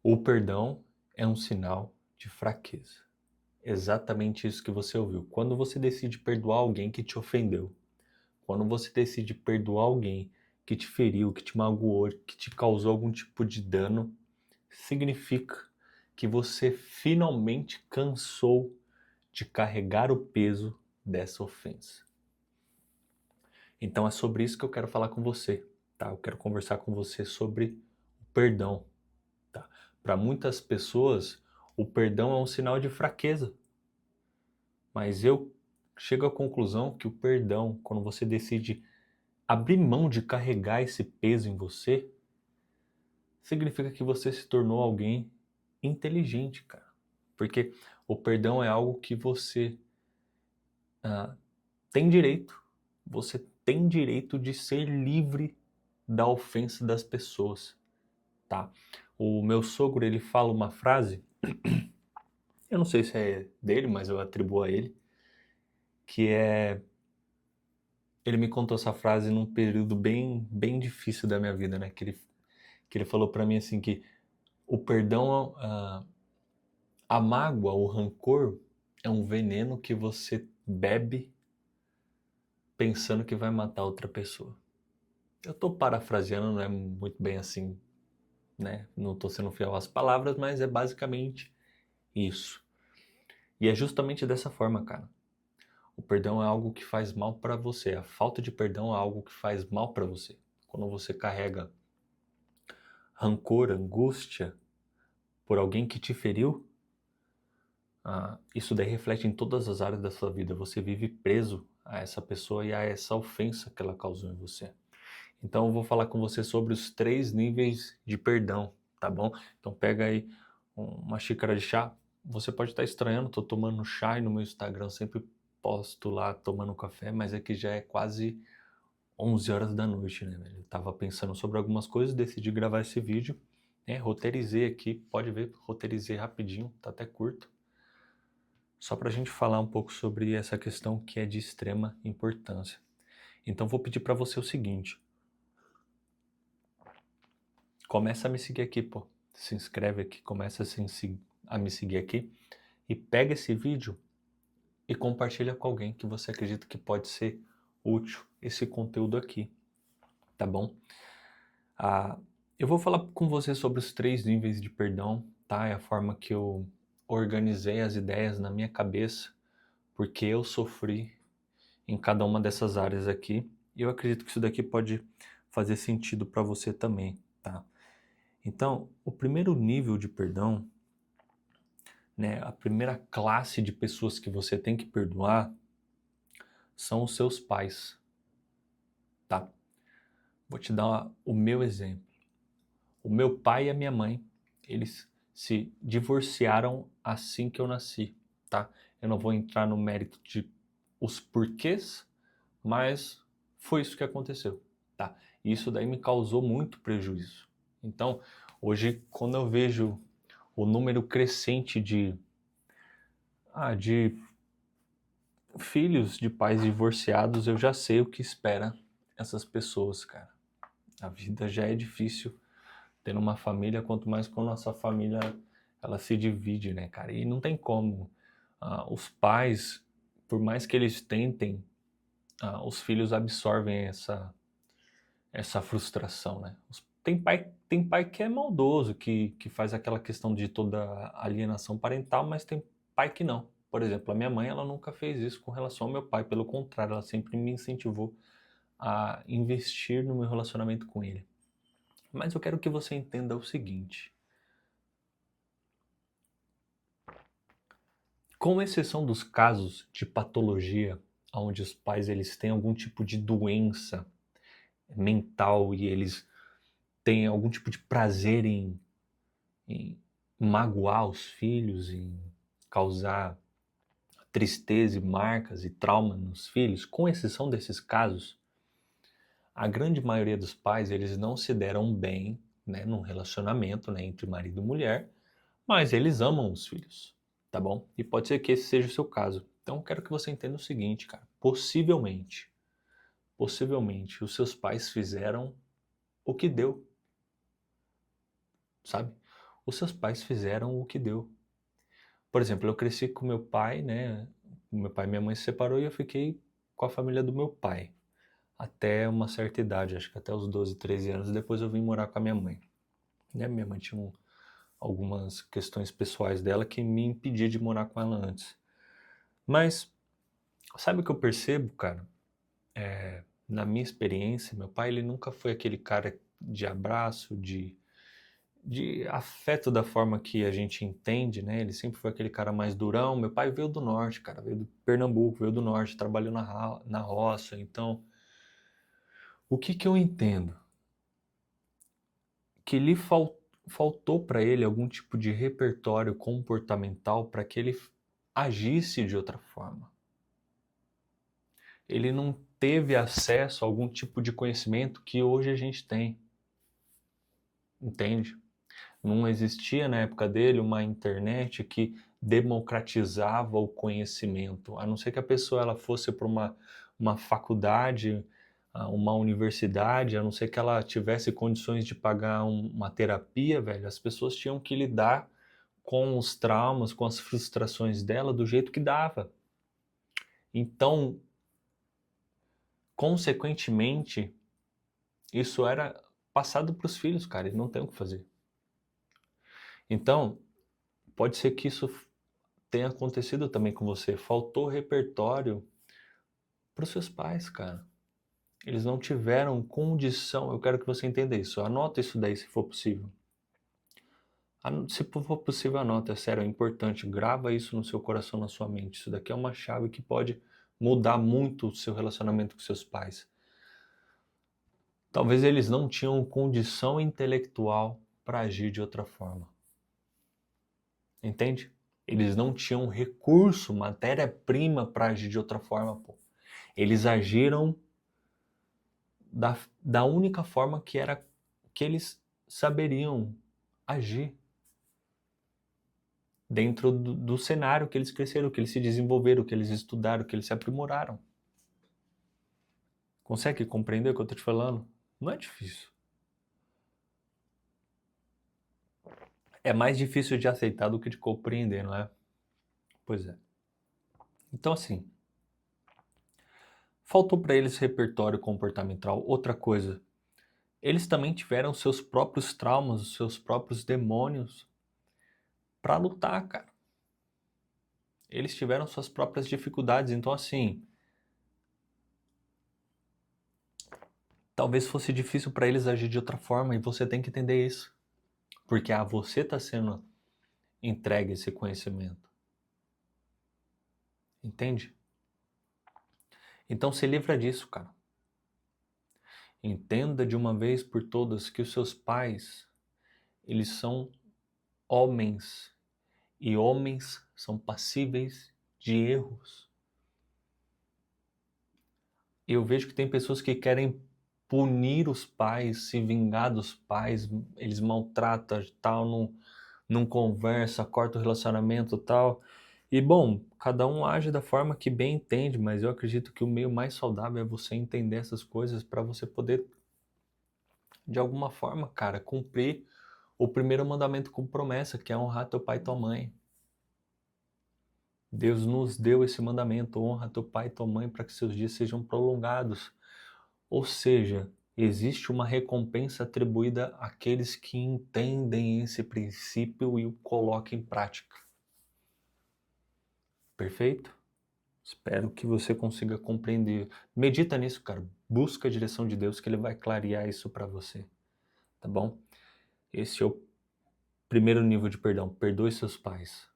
O perdão é um sinal de fraqueza. Exatamente isso que você ouviu. Quando você decide perdoar alguém que te ofendeu, quando você decide perdoar alguém que te feriu, que te magoou, que te causou algum tipo de dano, significa que você finalmente cansou de carregar o peso dessa ofensa. Então é sobre isso que eu quero falar com você, tá? Eu quero conversar com você sobre o perdão, tá? Para muitas pessoas, o perdão é um sinal de fraqueza, mas eu chego à conclusão que o perdão, quando você decide abrir mão de carregar esse peso em você, significa que você se tornou alguém inteligente, cara. Porque o perdão é algo que você ah, tem direito. Você tem direito de ser livre da ofensa das pessoas, tá? O meu sogro, ele fala uma frase, eu não sei se é dele, mas eu atribuo a ele, que é... Ele me contou essa frase num período bem difícil da minha vida, né? Que ele falou pra mim assim que o perdão, a mágoa, o rancor é um veneno que você bebe pensando que vai matar outra pessoa. Eu tô parafraseando, não é muito bem assim, né? Não tô sendo fiel às palavras, mas é basicamente isso. E é justamente dessa forma, cara. O perdão é algo que faz mal pra você. A falta de perdão é algo que faz mal pra você. Quando você carrega rancor, angústia por alguém que te feriu, isso daí reflete em todas as áreas da sua vida. Você vive preso a essa pessoa e a essa ofensa que ela causou em você. Então eu vou falar com você sobre os 3 níveis de perdão, tá bom? Então pega aí uma xícara de chá. Você pode estar estranhando, tô tomando chá e no meu Instagram eu sempre posto lá tomando café, mas é que já é quase 11 horas da noite, né, velho? Eu tava pensando sobre algumas coisas, decidi gravar esse vídeo, né? Roteirizei aqui, pode ver, roteirizei rapidinho, tá até curto. Só pra gente falar um pouco sobre essa questão que é de extrema importância. Então vou pedir pra você o seguinte: começa a me seguir aqui, pô. Se inscreve aqui, começa a me seguir aqui e pega esse vídeo e compartilha com alguém que você acredita que pode ser útil esse conteúdo aqui, tá bom? Ah, eu vou falar com você sobre os 3 níveis de perdão, tá? É a forma que eu organizei as ideias na minha cabeça, porque eu sofri em cada uma dessas áreas aqui e eu acredito que isso daqui pode fazer sentido para você também, tá? Então, o primeiro nível de perdão, né, a primeira classe de pessoas que você tem que perdoar são os seus pais, tá? Vou te dar o meu exemplo. O meu pai e a minha mãe, eles se divorciaram assim que eu nasci, tá? Eu não vou entrar no mérito de os porquês, mas foi isso que aconteceu, tá? E isso daí me causou muito prejuízo. Então, hoje, quando eu vejo o número crescente de filhos de pais divorciados, eu já sei o que espera essas pessoas, cara. A vida já é difícil tendo uma família, quanto mais quando a nossa família ela se divide, né, cara? E não tem como. Os pais, por mais que eles tentem, os filhos absorvem essa frustração, né? Tem pai que é maldoso, que faz aquela questão de toda alienação parental, mas tem pai que não. Por exemplo, a minha mãe, ela nunca fez isso com relação ao meu pai, pelo contrário, ela sempre me incentivou a investir no meu relacionamento com ele. Mas eu quero que você entenda o seguinte: com exceção dos casos de patologia, onde os pais eles têm algum tipo de doença mental e eles têm algum tipo de prazer em magoar os filhos, em causar tristeza e marcas e trauma nos filhos, com exceção desses casos, a grande maioria dos pais eles não se deram bem, né, num relacionamento, né, entre marido e mulher, mas eles amam os filhos, tá bom? E pode ser que esse seja o seu caso. Então eu quero que você entenda o seguinte, cara, possivelmente os seus pais fizeram o que deu, sabe? os seus pais fizeram o que deu. Por exemplo, eu cresci com meu pai, né? Meu pai e minha mãe se separou e eu fiquei com a família do meu pai até uma certa idade, acho que até os 12, 13 anos. Depois eu vim morar com a minha mãe. Né? Minha mãe tinha algumas questões pessoais dela que me impedia de morar com ela antes. Mas sabe o que eu percebo, cara? Na minha experiência, meu pai ele nunca foi aquele cara de abraço, de afeto da forma que a gente entende, né? Ele sempre foi aquele cara mais durão. Meu pai veio do norte, cara, veio do Pernambuco, veio do norte, trabalhou na roça. Então, o que que eu entendo? Que lhe faltou para ele algum tipo de repertório comportamental para que ele agisse de outra forma. Ele não teve acesso a algum tipo de conhecimento que hoje a gente tem, entende? Não existia na época dele uma internet que democratizava o conhecimento, a não ser que a pessoa ela fosse para uma faculdade, uma universidade, a não ser que ela tivesse condições de pagar uma terapia, velho, as pessoas tinham que lidar com os traumas, com as frustrações dela do jeito que dava. Então, consequentemente, isso era passado para os filhos, cara, eles não têm o que fazer. Então, pode ser que isso tenha acontecido também com você. Faltou repertório para os seus pais, cara. Eles não tiveram condição. Eu quero que você entenda isso. Anota isso daí se for possível. Se for possível, anota. É sério, é importante. Grava isso no seu coração, na sua mente. Isso daqui é uma chave que pode mudar muito o seu relacionamento com seus pais. Talvez eles não tinham condição intelectual para agir de outra forma. Entende? Eles não tinham recurso, matéria-prima para agir de outra forma, pô. Eles agiram da única forma que era que eles saberiam agir dentro do cenário que eles cresceram, que eles se desenvolveram, que eles estudaram, que eles se aprimoraram. Consegue compreender o que eu estou te falando? Não é difícil. É mais difícil de aceitar do que de compreender, não é? Pois é. Então, assim, faltou para eles repertório comportamental. Outra coisa, eles também tiveram seus próprios traumas, os seus próprios demônios para lutar, cara. Eles tiveram suas próprias dificuldades. Então, assim, talvez fosse difícil para eles agir de outra forma e você tem que entender isso. Porque você está sendo entregue esse conhecimento. Entende? Então se livra disso, cara. Entenda de uma vez por todas que os seus pais, eles são homens. E homens são passíveis de erros. Eu vejo que tem pessoas que querem punir os pais, se vingar dos pais, eles maltratam, tal, não conversa, corta o relacionamento, tal. E bom, cada um age da forma que bem entende, mas eu acredito que o meio mais saudável é você entender essas coisas para você poder, de alguma forma, cara, cumprir o primeiro mandamento com promessa, que é honrar teu pai e tua mãe. Deus nos deu esse mandamento, honra teu pai e tua mãe para que seus dias sejam prolongados. Ou seja, existe uma recompensa atribuída àqueles que entendem esse princípio e o colocam em prática. Perfeito? Espero que você consiga compreender. Medita nisso, cara. Busca a direção de Deus que Ele vai clarear isso para você. Tá bom? Esse é o primeiro nível de perdão. Perdoe seus pais.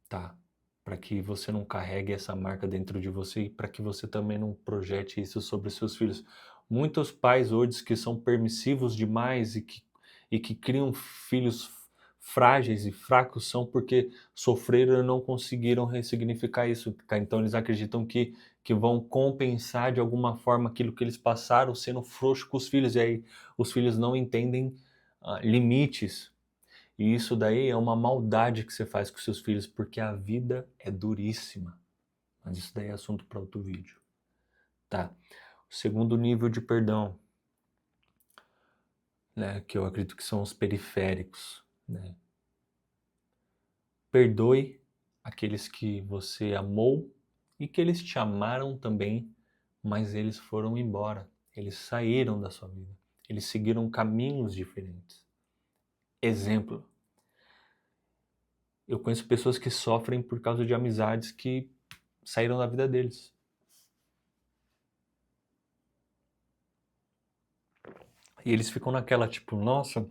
Tá? Para que você não carregue essa marca dentro de você e para que você também não projete isso sobre seus filhos. Muitos pais hoje que são permissivos demais e que criam filhos frágeis e fracos são porque sofreram e não conseguiram ressignificar isso. Então eles acreditam que vão compensar de alguma forma aquilo que eles passaram sendo frouxos com os filhos. E aí os filhos não entendem limites. E isso daí é uma maldade que você faz com seus filhos, porque a vida é duríssima. Mas isso daí é assunto para outro vídeo. Tá. O segundo nível de perdão. né, que eu acredito que são os periféricos, né? Perdoe aqueles que você amou e que eles te amaram também, mas eles foram embora. Eles saíram da sua vida. Eles seguiram caminhos diferentes. Exemplo, eu conheço pessoas que sofrem por causa de amizades que saíram da vida deles. E eles ficam naquela, tipo, nossa,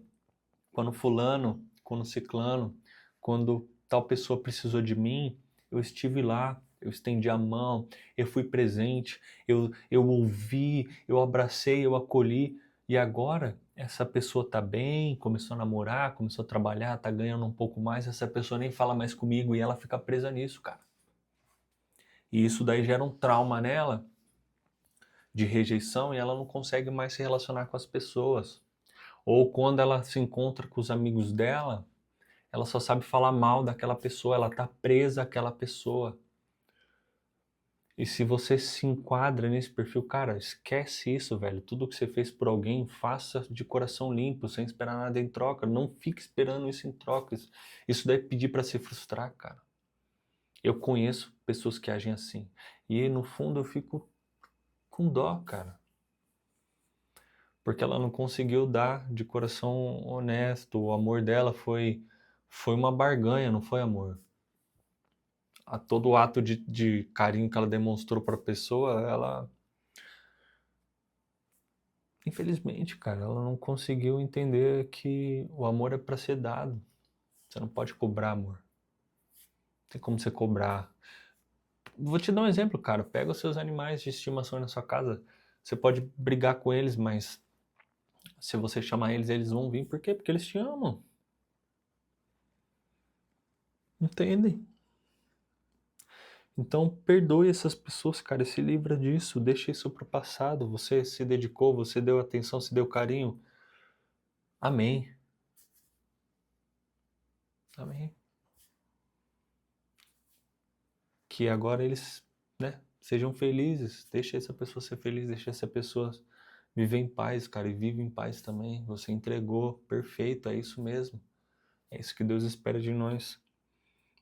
quando fulano, quando ciclano, quando tal pessoa precisou de mim, eu estive lá, eu estendi a mão, eu fui presente, eu ouvi, eu abracei, eu acolhi, e agora essa pessoa tá bem, começou a namorar, começou a trabalhar, tá ganhando um pouco mais, essa pessoa nem fala mais comigo e ela fica presa nisso, cara. E isso daí gera um trauma nela de rejeição e ela não consegue mais se relacionar com as pessoas. Ou quando ela se encontra com os amigos dela, ela só sabe falar mal daquela pessoa, ela tá presa àquela pessoa. E se você se enquadra nesse perfil, cara, esquece isso, velho. Tudo que você fez por alguém, faça de coração limpo, sem esperar nada em troca. Não fique esperando isso em troca. Isso daí é pedir pra se frustrar, cara. Eu conheço pessoas que agem assim. E no fundo eu fico com dó, cara. Porque ela não conseguiu dar de coração honesto. O amor dela foi uma barganha, não foi amor. A todo ato de carinho que ela demonstrou para a pessoa, ela, infelizmente, cara, ela não conseguiu entender que o amor é para ser dado. Você não pode cobrar amor. Não tem como você cobrar. Vou te dar um exemplo, cara. Pega os seus animais de estimação na sua casa. Você pode brigar com eles, mas se você chamar eles, eles vão vir. Por quê? Porque eles te amam. Entendem? Então, perdoe essas pessoas, cara, e se livra disso, deixa isso pro passado. Você se dedicou, você deu atenção, se deu carinho. Amém. Amém. Que agora eles, né, sejam felizes. Deixa essa pessoa ser feliz, deixa essa pessoa viver em paz, cara, e vive em paz também. Você entregou, perfeito, é isso mesmo. É isso que Deus espera de nós.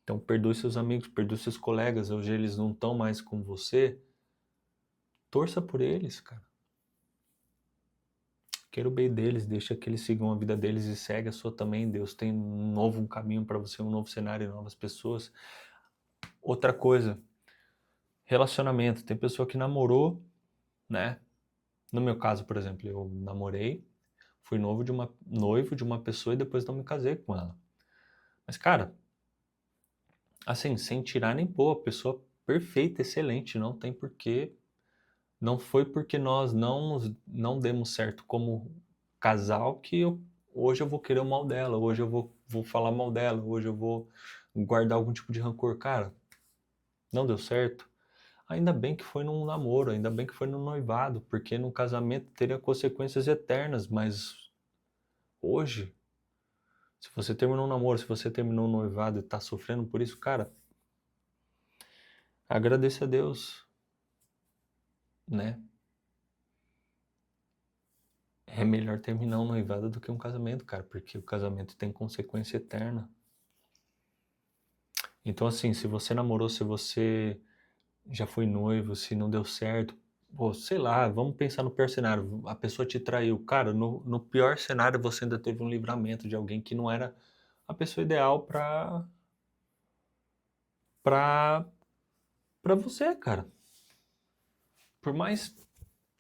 Então, perdoe seus amigos, perdoe seus colegas. Hoje eles não estão mais com você. Torça por eles, cara. Queira o bem deles, deixa que eles sigam a vida deles e segue a sua também. Deus tem um novo caminho para você, um novo cenário, novas pessoas. Outra coisa, relacionamento. Tem pessoa que namorou, né? No meu caso, por exemplo, eu namorei, fui noivo de uma pessoa e depois não me casei com ela. Mas, cara, assim, sem tirar nem pôr, a pessoa perfeita, excelente, não tem porquê. Não foi porque nós não demos certo como casal que hoje eu vou querer o mal dela, hoje eu vou falar mal dela, hoje eu vou guardar algum tipo de rancor. Cara, não deu certo. Ainda bem que foi num namoro, ainda bem que foi no noivado, porque no casamento teria consequências eternas, mas hoje, se você terminou um namoro, se você terminou um noivado e tá sofrendo por isso, cara, agradeça a Deus, né? É melhor terminar um noivado do que um casamento, cara, porque o casamento tem consequência eterna. Então, assim, se você namorou, se você já foi noivo, se não deu certo, pô, sei lá, vamos pensar no pior cenário. A pessoa te traiu. Cara, no pior cenário você ainda teve um livramento de alguém que não era a pessoa ideal pra, pra você, cara. Por mais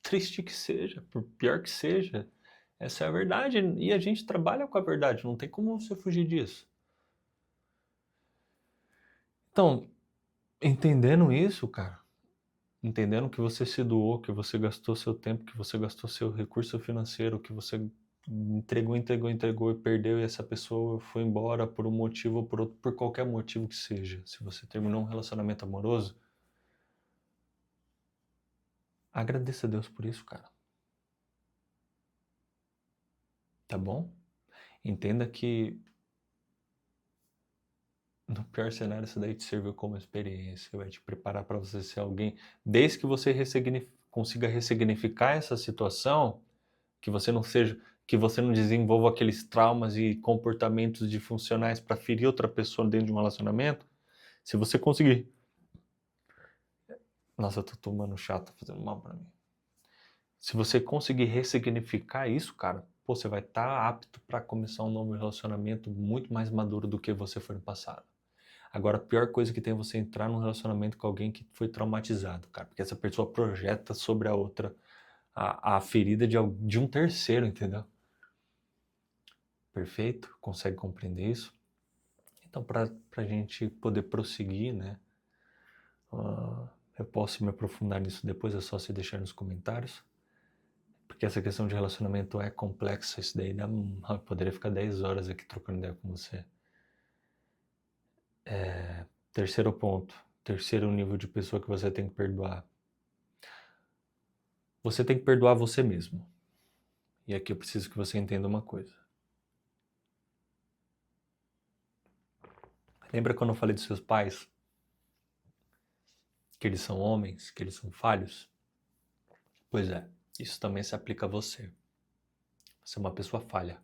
triste que seja, por pior que seja, essa é a verdade. E a gente trabalha com a verdade, não tem como você fugir disso. Então, entendendo isso, cara, entendendo que você se doou, que você gastou seu tempo, que você gastou seu recurso financeiro, que você entregou e perdeu e essa pessoa foi embora por um motivo ou por outro, por qualquer motivo que seja. Se você terminou um relacionamento amoroso, agradeça a Deus por isso, cara. Tá bom? Entenda que no pior cenário isso daí te serviu como experiência, vai te preparar para você ser alguém, desde que você consiga ressignificar essa situação, que você não seja, que você não desenvolva aqueles traumas e comportamentos disfuncionais para ferir outra pessoa dentro de um relacionamento. Se você conseguir... Nossa, eu tô tomando chá, tá fazendo mal pra mim. Se você conseguir ressignificar isso, cara, pô, você vai estar apto para começar um novo relacionamento muito mais maduro do que você foi no passado. Agora, a pior coisa que tem é você entrar num relacionamento com alguém que foi traumatizado, cara, porque essa pessoa projeta sobre a outra a ferida de um terceiro, entendeu? Perfeito? Consegue compreender isso? Então, para a gente poder prosseguir, né? Eu posso me aprofundar nisso depois, é só você deixar nos comentários. Porque essa questão de relacionamento é complexa, isso daí eu poderia ficar 10 horas aqui trocando ideia com você. Terceiro ponto, terceiro nível de pessoa que você tem que perdoar. Você tem que perdoar você mesmo. E aqui eu preciso que você entenda uma coisa. Lembra quando eu falei dos seus pais? Que eles são homens, que eles são falhos? Pois é, isso também se aplica a você. Você é uma pessoa falha.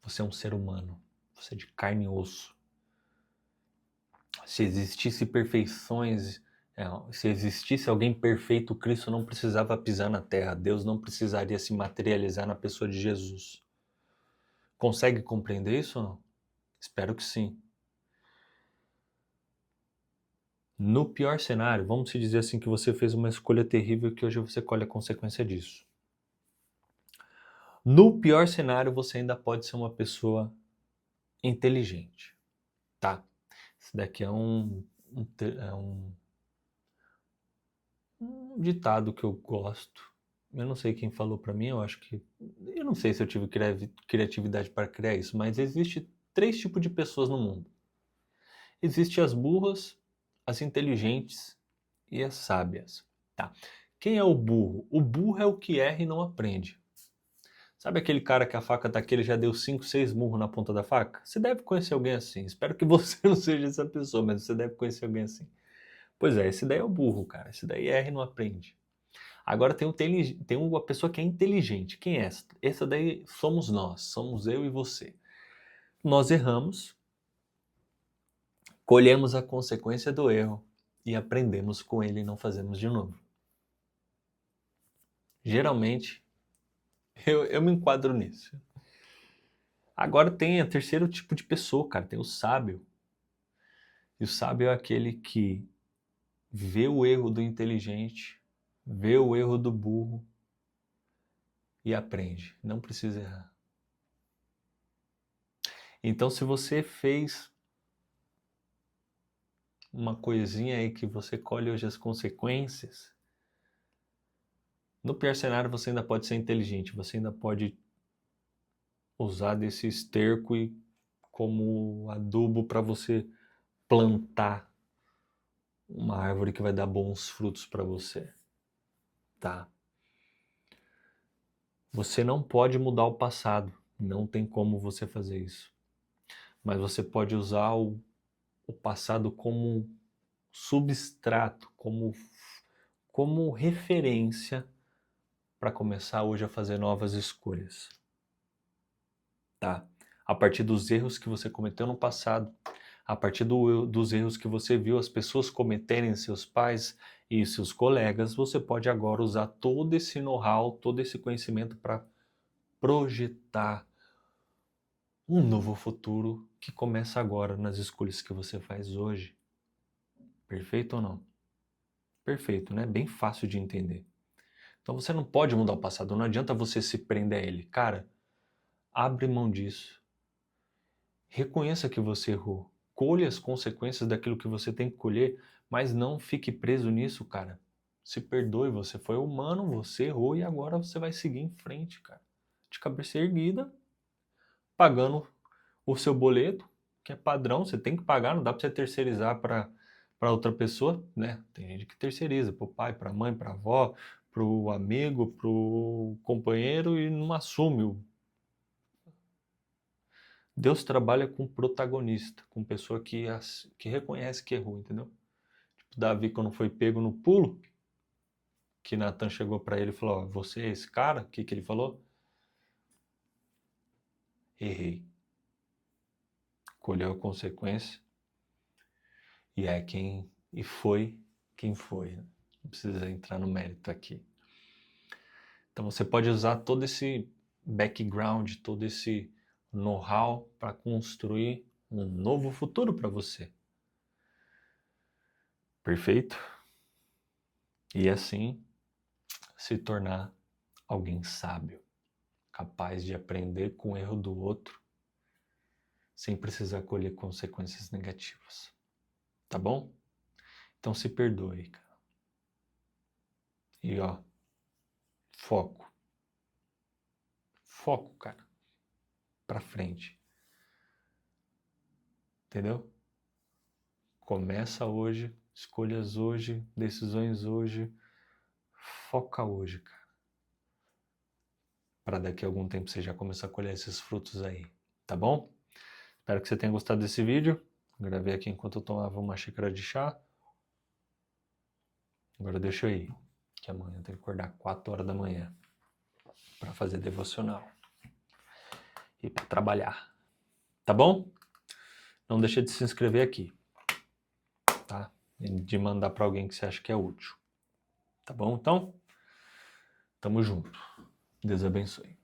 Você é um ser humano. Você é de carne e osso. Se existisse perfeições, se existisse alguém perfeito, Cristo não precisava pisar na terra. Deus não precisaria se materializar na pessoa de Jesus. Consegue compreender isso ou não? Espero que sim. No pior cenário, vamos se dizer assim que você fez uma escolha terrível e que hoje você colhe a consequência disso. No pior cenário, você ainda pode ser uma pessoa inteligente, tá? Isso daqui é um ditado que eu gosto. Eu não sei quem falou pra mim, eu não sei se eu tive criatividade para criar isso, mas existe 3 tipos de pessoas no mundo. Existem as burras, as inteligentes e as sábias, tá? Quem é o burro? O burro é o que erra e não aprende. Sabe aquele cara que a faca daquele já deu 5, 6 murros na ponta da faca? Você deve conhecer alguém assim. Espero que você não seja essa pessoa, mas você deve conhecer alguém assim. Pois é, esse daí é o burro, cara. Esse daí erra e não aprende. Agora tem uma pessoa que é inteligente. Quem é essa? Essa daí somos nós, somos eu e você. Nós erramos, colhemos a consequência do erro e aprendemos com ele e não fazemos de novo. Geralmente, eu me enquadro nisso. Agora tem o terceiro tipo de pessoa, cara, tem o sábio. E o sábio é aquele que vê o erro do inteligente, vê o erro do burro e aprende. Não precisa errar. Então, se você fez uma coisinha aí que você colhe hoje as consequências, no pior cenário você ainda pode ser inteligente, você ainda pode usar desse esterco como adubo para você plantar uma árvore que vai dar bons frutos para você, tá? Você não pode mudar o passado, não tem como você fazer isso. Mas você pode usar o passado como substrato, como referência para começar hoje a fazer novas escolhas, tá? A partir dos erros que você cometeu no passado, a partir dos erros que você viu as pessoas cometerem, seus pais e seus colegas, você pode agora usar todo esse know-how, todo esse conhecimento para projetar um novo futuro que começa agora nas escolhas que você faz hoje. Perfeito ou não? Perfeito, né? Bem fácil de entender. Então você não pode mudar o passado, não adianta você se prender a ele. Cara, abre mão disso. Reconheça que você errou. Colhe as consequências daquilo que você tem que colher, mas não fique preso nisso, cara. Se perdoe, você foi humano, você errou e agora você vai seguir em frente, cara. De cabeça erguida, pagando o seu boleto, que é padrão, você tem que pagar, não dá para você terceirizar para outra pessoa, né? Tem gente que terceiriza para o pai, para a mãe, para a avó, para o amigo, para o companheiro e não assume. Deus trabalha com protagonista, com pessoa que reconhece que errou, entendeu? Tipo, Davi, quando foi pego no pulo, que Natan chegou para ele e falou: ó, você é esse cara? O que ele falou? errei. Colheu a consequência e foi quem foi. Não precisa entrar no mérito aqui. Então você pode usar todo esse background, todo esse know-how para construir um novo futuro para você. Perfeito? E assim se tornar alguém sábio, capaz de aprender com o erro do outro, sem precisar colher consequências negativas. Tá bom? Então se perdoe, cara. E ó, foco. Foco, cara. Pra frente. Entendeu? Começa hoje, escolhas hoje, decisões hoje. Foca hoje, cara. Para daqui a algum tempo você já começar a colher esses frutos aí. Tá bom? Espero que você tenha gostado desse vídeo. Gravei aqui enquanto eu tomava uma xícara de chá. Agora deixa eu ir, que amanhã eu tenho que acordar 4 horas da manhã para fazer devocional e para trabalhar. Tá bom? Não deixa de se inscrever aqui, tá? E de mandar para alguém que você acha que é útil. Tá bom? Então, tamo junto. Deus abençoe.